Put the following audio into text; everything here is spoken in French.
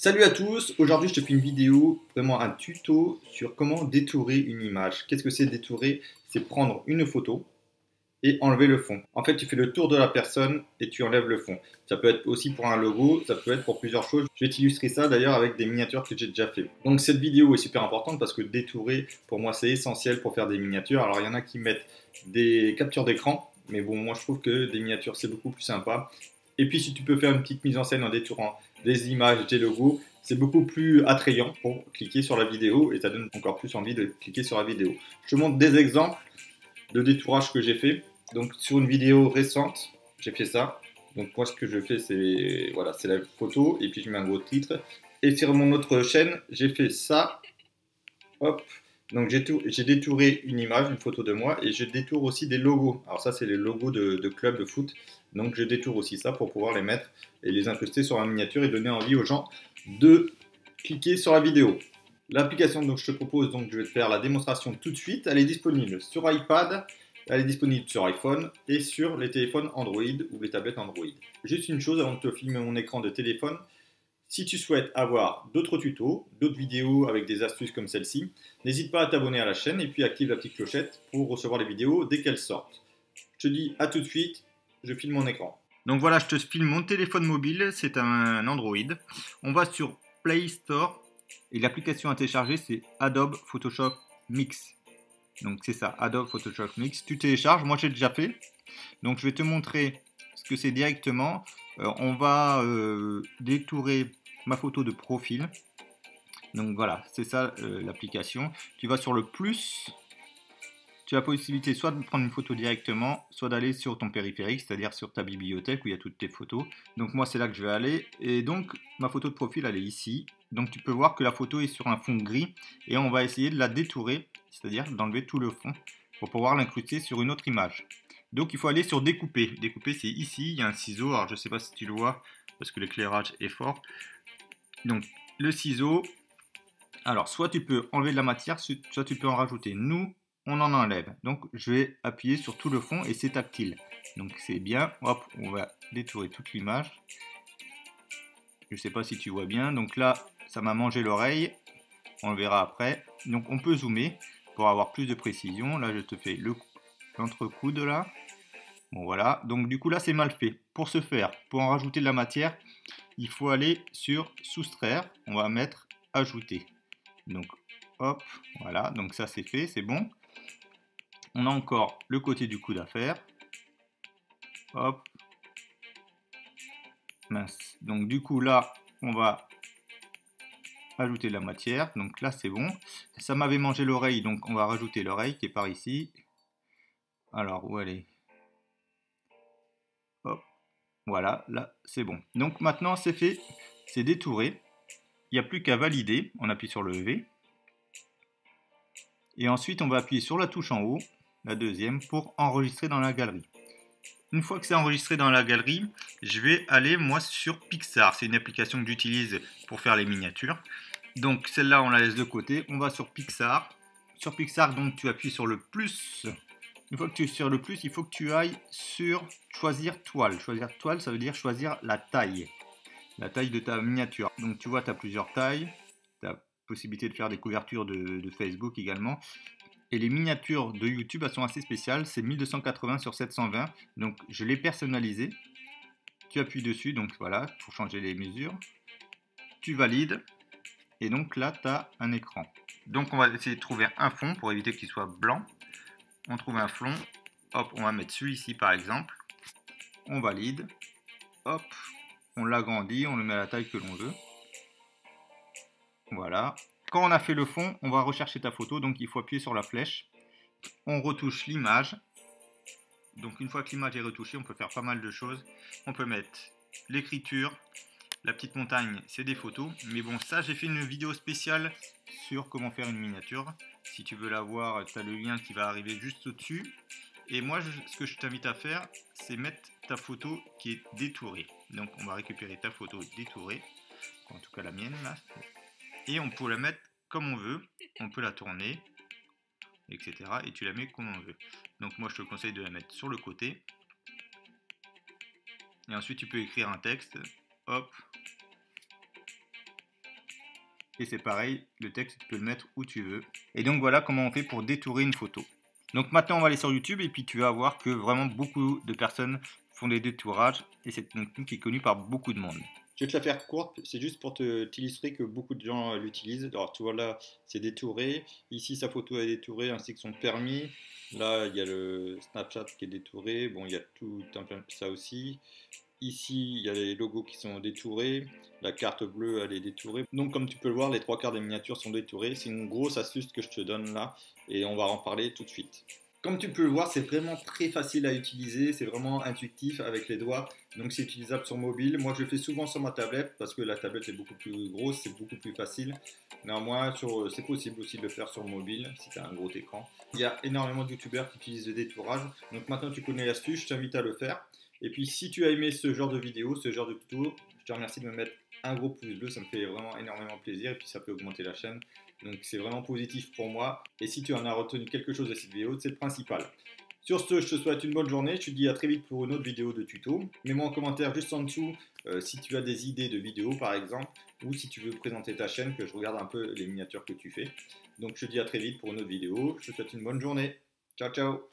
Salut à tous, aujourd'hui je te fais une vidéo, vraiment un tuto sur comment détourer une image. Qu'est-ce que c'est détourer? C'est prendre une photo et enlever le fond. En fait, tu fais le tour de la personne et tu enlèves le fond. Ça peut être aussi pour un logo, ça peut être pour plusieurs choses. Je vais t'illustrer ça d'ailleurs avec des miniatures que j'ai déjà fait. Donc cette vidéo est super importante parce que détourer, pour moi, c'est essentiel pour faire des miniatures. Alors il y en a qui mettent des captures d'écran, mais bon, moi je trouve que des miniatures c'est beaucoup plus sympa. Et puis si tu peux faire une petite mise en scène en détourant des images, des logos, c'est beaucoup plus attrayant pour cliquer sur la vidéo et ça donne encore plus envie de cliquer sur la vidéo. Je te montre des exemples de détourage que j'ai fait. Donc sur une vidéo récente, j'ai fait ça. Donc moi ce que je fais c'est voilà, c'est la photo et puis je mets un gros titre. Et sur mon autre chaîne, j'ai fait ça. Hop. Donc j'ai détouré une image, une photo de moi et je détourne aussi des logos. Alors ça c'est les logos de clubs de foot. Donc je détourne aussi ça pour pouvoir les mettre et les incruster sur la miniature et donner envie aux gens de cliquer sur la vidéo. L'application dont je te propose, donc je vais te faire la démonstration tout de suite. Elle est disponible sur iPad, elle est disponible sur iPhone et sur les téléphones Android ou les tablettes Android. Juste une chose avant de te filmer mon écran de téléphone, si tu souhaites avoir d'autres tutos, d'autres vidéos avec des astuces comme celle-ci, n'hésite pas à t'abonner à la chaîne et puis active la petite clochette pour recevoir les vidéos dès qu'elles sortent. Je te dis à tout de suite, je filme mon écran. Donc voilà, je te filme mon téléphone mobile, c'est un Android. On va sur Play Store et l'application à télécharger c'est Adobe Photoshop Mix. Donc c'est ça, Adobe Photoshop Mix. Tu télécharges, moi j'ai déjà fait. Donc je vais te montrer ce que c'est directement. On va détourer ma photo de profil. Donc voilà, c'est ça l'application. Tu vas sur le plus. Tu as la possibilité soit de prendre une photo directement, soit d'aller sur ton périphérique, c'est-à-dire sur ta bibliothèque où il y a toutes tes photos. Donc moi c'est là que je vais aller. Et donc ma photo de profil elle est ici. Donc tu peux voir que la photo est sur un fond gris et on va essayer de la détourer, c'est-à-dire d'enlever tout le fond pour pouvoir l'incruster sur une autre image. Donc il faut aller sur découper. Découper c'est ici, il y a un ciseau, alors je ne sais pas si tu le vois parce que l'éclairage est fort. Donc le ciseau, alors soit tu peux enlever de la matière, soit tu peux en rajouter. Nous, on en enlève. Donc je vais appuyer sur tout le fond et c'est tactile. Donc c'est bien, hop, on va détourer toute l'image. Je ne sais pas si tu vois bien, donc là ça m'a mangé l'oreille, on le verra après. Donc on peut zoomer pour avoir plus de précision. Là je te fais l'entrecoude là. Bon voilà, donc du coup là c'est mal fait. Pour ce faire, pour en rajouter de la matière, il faut aller sur soustraire, on va mettre ajouter. Donc hop, voilà, donc ça c'est fait, c'est bon. On a encore le côté du coude à faire. Hop. Mince. Donc du coup là, on va ajouter de la matière. Donc là c'est bon. Ça m'avait mangé l'oreille, donc on va rajouter l'oreille qui est par ici. Alors où elle est? Hop. Voilà, là c'est bon. Donc maintenant c'est fait, c'est détouré. Il n'y a plus qu'à valider. On appuie sur le V. Et ensuite on va appuyer sur la touche en haut, la deuxième, pour enregistrer dans la galerie. Une fois que c'est enregistré dans la galerie, je vais aller moi sur Pixar. C'est une application que j'utilise pour faire les miniatures. Donc celle-là, on la laisse de côté. On va sur Pixar. Sur Pixar, donc tu appuies sur le plus. Une fois que tu es sur le plus, il faut que tu ailles sur choisir toile. Choisir toile, ça veut dire choisir la taille. La taille de ta miniature. Donc tu vois, tu as plusieurs tailles. Tu as possibilité de faire des couvertures de Facebook également. Et les miniatures de YouTube, elles sont assez spéciales. C'est 1280 sur 720. Donc, je l'ai personnalisé. Tu appuies dessus, donc voilà, pour changer les mesures. Tu valides. Et donc là, tu as un écran. Donc, on va essayer de trouver un fond pour éviter qu'il soit blanc. On trouve un fond. Hop, on va mettre celui-ci par exemple. On valide. Hop, on l'agrandit, on le met à la taille que l'on veut. Voilà. Quand on a fait le fond, on va rechercher ta photo. Donc, il faut appuyer sur la flèche. On retouche l'image. Donc une fois que l'image est retouchée, on peut faire pas mal de choses. On peut mettre l'écriture, la petite montagne, c'est des photos. Mais bon, ça, j'ai fait une vidéo spéciale sur comment faire une miniature. Si tu veux la voir, tu as le lien qui va arriver juste au-dessus. Et moi, ce que je t'invite à faire, c'est mettre ta photo qui est détourée. Donc on va récupérer ta photo détourée, en tout cas la mienne là. Et on peut la mettre comme on veut. On peut la tourner, etc. Et tu la mets comme on veut. Donc moi je te conseille de la mettre sur le côté. Et ensuite tu peux écrire un texte. Hop. Et c'est pareil, le texte, tu peux le mettre où tu veux. Et donc voilà comment on fait pour détourer une photo. Donc maintenant, on va aller sur YouTube et puis tu vas voir que vraiment beaucoup de personnes font des détourages et c'est une technique qui est connue par beaucoup de monde. Je vais te la faire courte, c'est juste pour t'illustrer que beaucoup de gens l'utilisent. Alors tu vois là, c'est détouré. Ici, sa photo est détourée ainsi que son permis. Là, il y a le Snapchat qui est détouré. Bon, il y a tout un peu ça aussi. Ici, il y a les logos qui sont détourés. La carte bleue, elle est détourée. Donc, comme tu peux le voir, les trois quarts des miniatures sont détourées. C'est une grosse astuce que je te donne là et on va en parler tout de suite. Comme tu peux le voir, c'est vraiment très facile à utiliser, c'est vraiment intuitif avec les doigts, donc c'est utilisable sur mobile. Moi je le fais souvent sur ma tablette parce que la tablette est beaucoup plus grosse, c'est beaucoup plus facile. Néanmoins, c'est possible aussi de le faire sur mobile si tu as un gros écran. Il y a énormément de youtubeurs qui utilisent le détourage, donc maintenant tu connais l'astuce, je t'invite à le faire. Et puis si tu as aimé ce genre de vidéo, ce genre de tuto, je te remercie de me mettre un gros pouce bleu, ça me fait vraiment énormément plaisir et puis ça peut augmenter la chaîne. Donc c'est vraiment positif pour moi. Et si tu en as retenu quelque chose de cette vidéo, c'est le principal. Sur ce, je te souhaite une bonne journée. Je te dis à très vite pour une autre vidéo de tuto. Mets-moi en commentaire juste en dessous si tu as des idées de vidéos par exemple, ou si tu veux présenter ta chaîne, que je regarde un peu les miniatures que tu fais. Donc je te dis à très vite pour une autre vidéo. Je te souhaite une bonne journée. Ciao ciao.